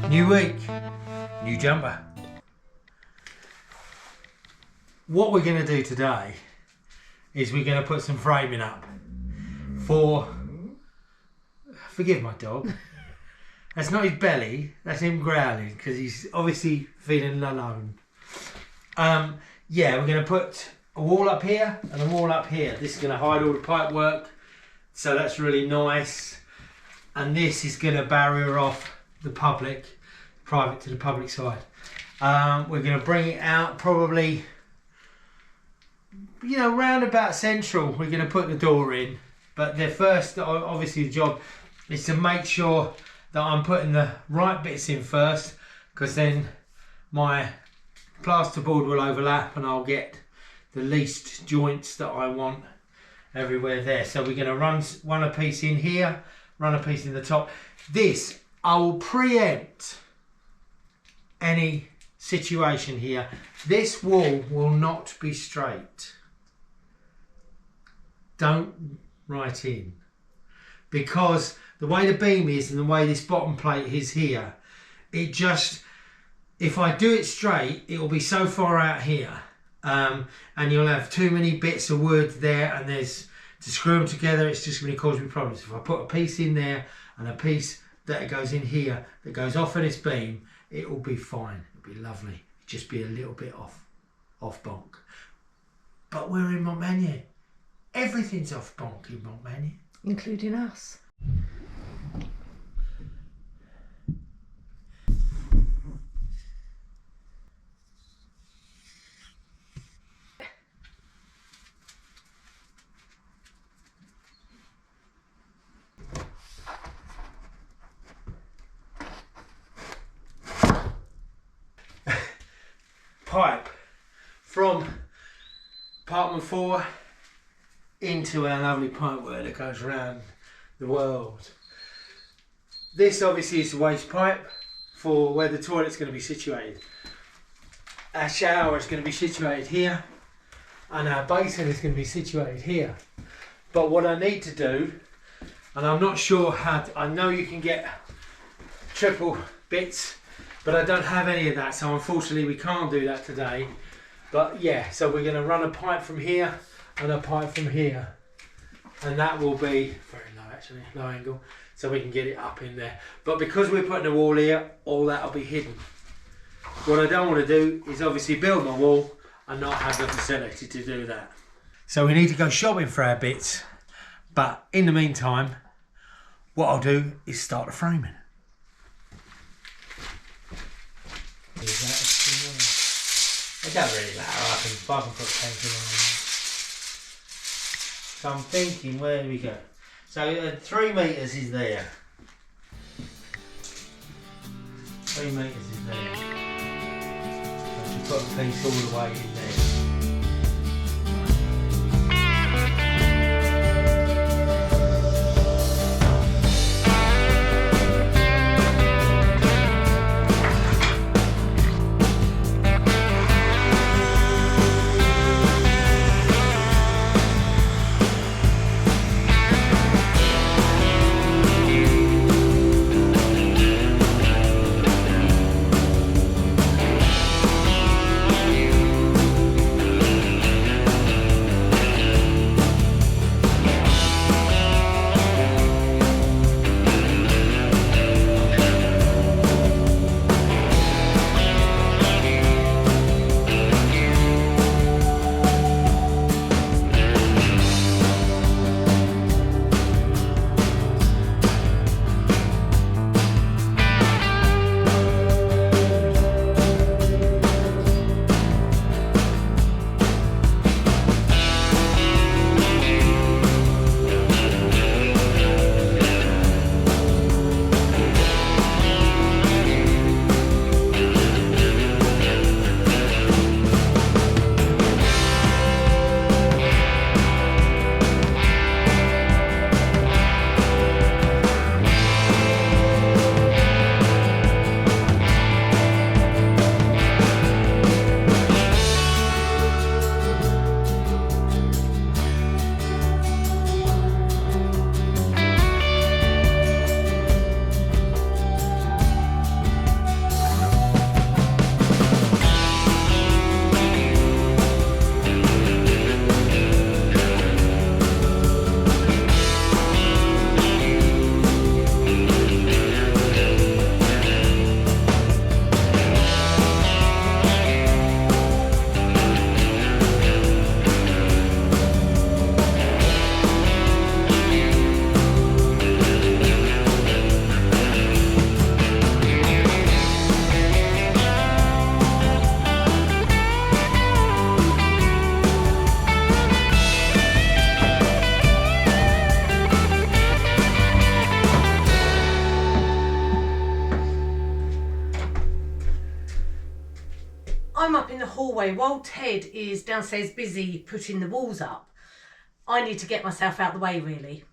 New week, new jumper. What we're going to do today is we're going to put some framing up for, forgive my dog, that's not his belly, that's him growling because he's obviously feeling alone. Yeah, we're going to put a wall up here and a wall up here. This is going to hide all the pipe work, so that's really nice. And this is going to barrier off the public, private to the public side. We're going to bring it out probably, you know, round about central. We're going to put the door in, but the first, obviously the job is to make sure that I'm putting the right bits in first, because then my plasterboard will overlap and I'll get the least joints that I want everywhere there. So we're going to run a piece in here, run a piece in the top. This, I will preempt any situation here. This wall will not be straight. Don't write in, because the way the beam is and the way this bottom plate is here, it just, if I do it straight, it will be so far out here, and you'll have too many bits of wood there, and there's, to screw them together, it's just going to cause me problems. If I put a piece in there and a piece that goes in here that goes off of this beam, it will be fine. It'll be lovely. It'll just be a little bit off bonk. But we're in Montmagny. Everything's off bonk in Montmagny, including us. Pipe from apartment 4 into our lovely pipework that goes around the world. This obviously is the waste pipe for where the toilet's going to be situated. Our shower is going to be situated here, and our basin is going to be situated here. But what I need to do, and I'm not sure how to, I know you can get triple bits, but I don't have any of that, so unfortunately we can't do that today. But yeah, so we're going to run a pipe from here and a pipe from here, and that will be very low, actually, low angle, so we can get it up in there. But because we're putting a wall here, all that will be hidden. What I don't want to do is obviously build my wall and not have the facility to do that. So we need to go shopping for our bits, but in the meantime, what I'll do is start the framing. It doesn't really matter, I can put painting on. So I'm thinking, where do we go? So 3 metres is there. 3 metres is there. I should put a piece all the way in there. I'm up in the hallway while Ted is downstairs busy putting the walls up. I need to get myself out of the way really,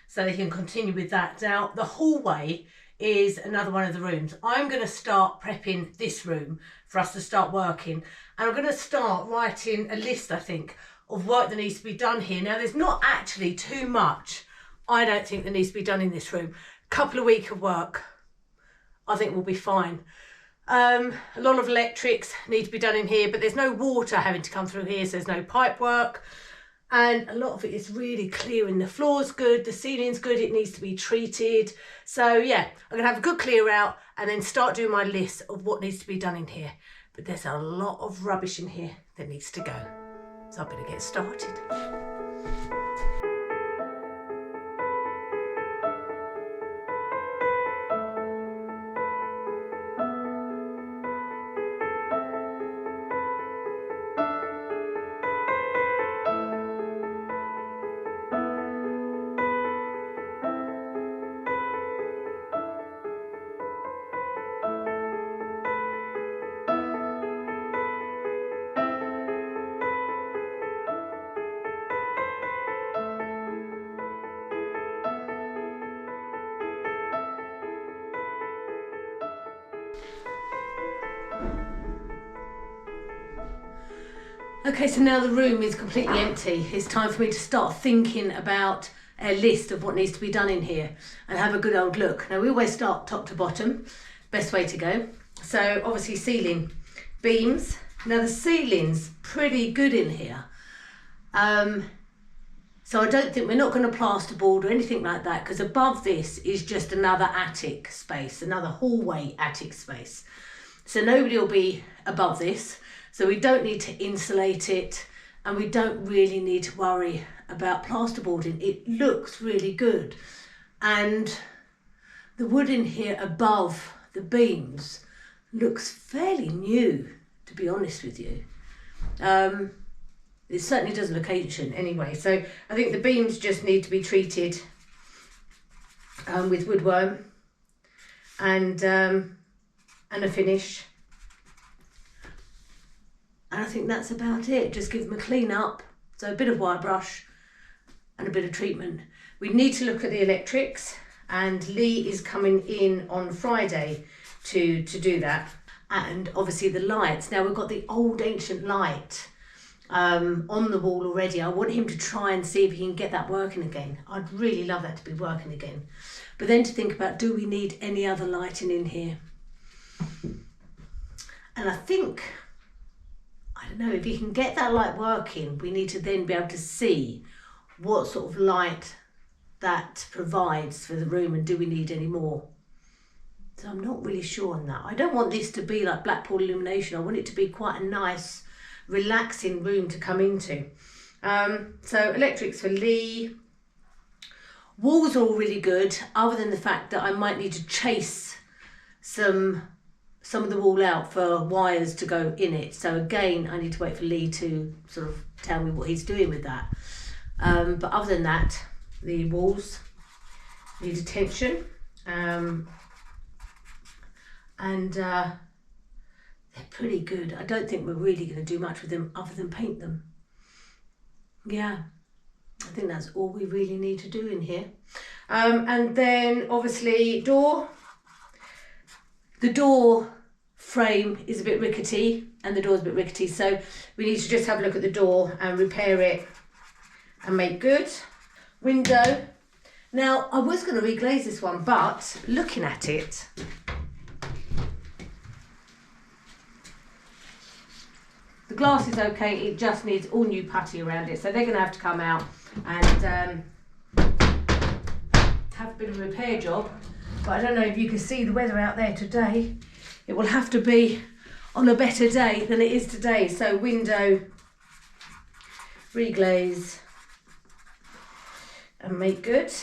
so they can continue with that. Now the hallway is another one of the rooms. I'm going to start prepping this room for us to start working, and I'm going to start writing a list, I think, of work that needs to be done here. Now there's not actually too much I don't think that needs to be done in this room. A couple of weeks of work I think will be fine. A lot of electrics need to be done in here, but there's no water having to come through here, so there's no pipe work. And a lot of it is really clearing. The floor's good, the ceiling's good, it needs to be treated. So yeah, I'm gonna have a good clear out and then start doing my list of what needs to be done in here. But there's a lot of rubbish in here that needs to go. So I better get started. Okay, so now the room is completely empty. It's time for me to start thinking about a list of what needs to be done in here and have a good old look. Now we always start top to bottom, best way to go. So obviously ceiling, beams. Now the ceiling's pretty good in here. So I don't think we're not going to plasterboard or anything like that, because above this is just another attic space, another hallway attic space. So nobody will be above this. So we don't need to insulate it, and we don't really need to worry about plasterboarding. It looks really good. And the wood in here above the beams looks fairly new, to be honest with you. It certainly doesn't look ancient anyway. So I think the beams just need to be treated with woodworm and a finish. And I think that's about it. Just give them a clean up. So a bit of wire brush and a bit of treatment. We need to look at the electrics, and Lee is coming in on Friday to do that. And obviously the lights. Now we've got the old ancient light on the wall already. I want him to try and see if he can get that working again. I'd really love that to be working again. But then to think about, do we need any other lighting in here? And I think, I don't know, if you can get that light working, we need to then be able to see what sort of light that provides for the room, and do we need any more? So I'm not really sure on that. I don't want this to be like Blackpool illumination. I want it to be quite a nice, relaxing room to come into. So electrics for Lee. Walls are all really good, other than the fact that I might need to chase some of the wall out for wires to go in it. So again, I need to wait for Lee to sort of tell me what he's doing with that. But other than that, the walls need attention. And they're pretty good. I don't think we're really going to do much with them other than paint them. Yeah, I think that's all we really need to do in here. And then obviously door. The door frame is a bit rickety, and the door's a bit rickety, so we need to just have a look at the door and repair it and make good. Window. Now I was going to reglaze this one, but looking at it, the glass is okay, it just needs all new putty around it, so they're going to have to come out and have a bit of a repair job. But I don't know if you can see the weather out there today. It will have to be on a better day than it is today. So window, reglaze and make good.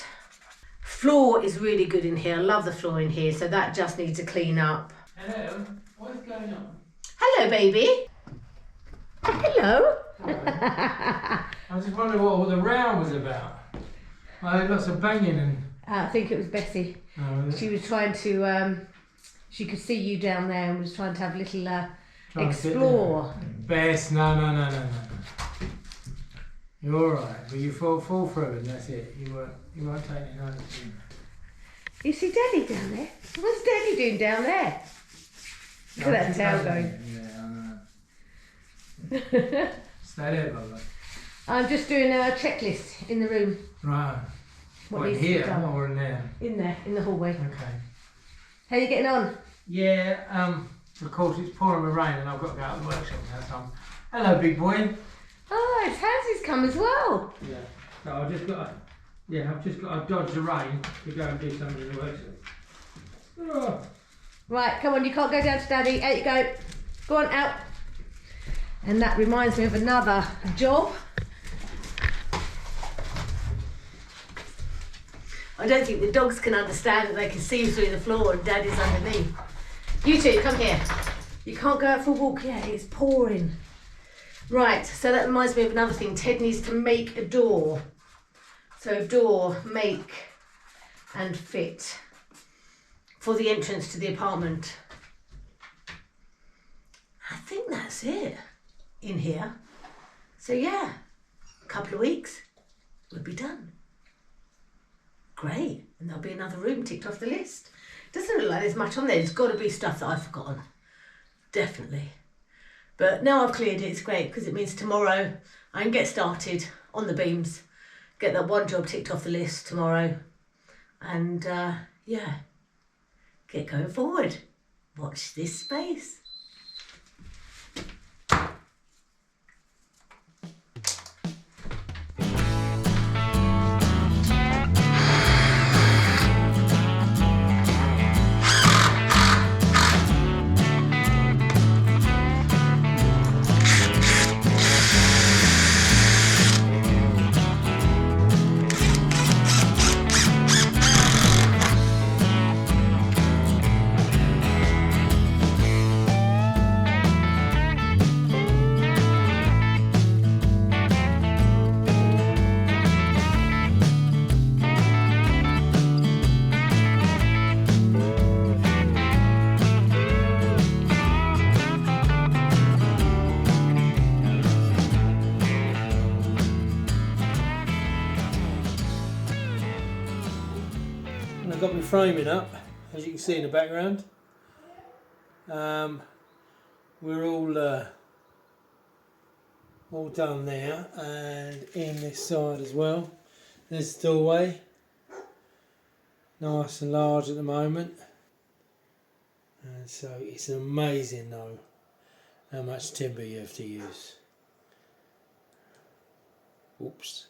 Floor is really good in here. I love the floor in here, so that just needs to clean up. Hello, what is going on? Hello, baby. Hello. Hello. I was just wondering what the row was about. I heard lots of banging and... I think it was Bessie. Oh, She was trying to, she could see you down there and was trying to have a little explore. Best, no. You're alright, but you fall through and that's it. You won't take it notice. You see Daddy down there? What's Daddy doing down there? Look at that tail going. Yeah, I know. Stay there, brother. I'm just doing a checklist in the room. Right. What What, needs to be here done. or in there? In there, in the hallway. Okay. How are you getting on? Yeah, of course it's pouring with rain and I've got to go out to the workshop now, so hello, big boy. Oh, his house has come as well. Yeah. So I've just got to dodge the rain to go and do something in the workshop. Oh. Right, come on, you can't go down to Daddy. Out you go. Go on, out. And that reminds me of another job. I don't think the dogs can understand that they can see through the floor and Daddy's underneath. You two, come here. You can't go out for a walk yet, it's pouring. Right, so that reminds me of another thing. Ted needs to make a door. So door, make and fit for the entrance to the apartment. I think that's it in here. So yeah, a couple of weeks, we'll be done. Great, and there'll be another room ticked off the list. Doesn't look like there's much on there. There's got to be stuff that I've forgotten, definitely. But now I've cleared it, it's great because it means tomorrow I can get started on the beams, get that one job ticked off the list tomorrow, and yeah, get going forward. Watch this space. I've got my framing up, as you can see in the background. We're all done there, and in this side as well. There's the doorway, nice and large at the moment, and so it's amazing though how much timber you have to use. Oops.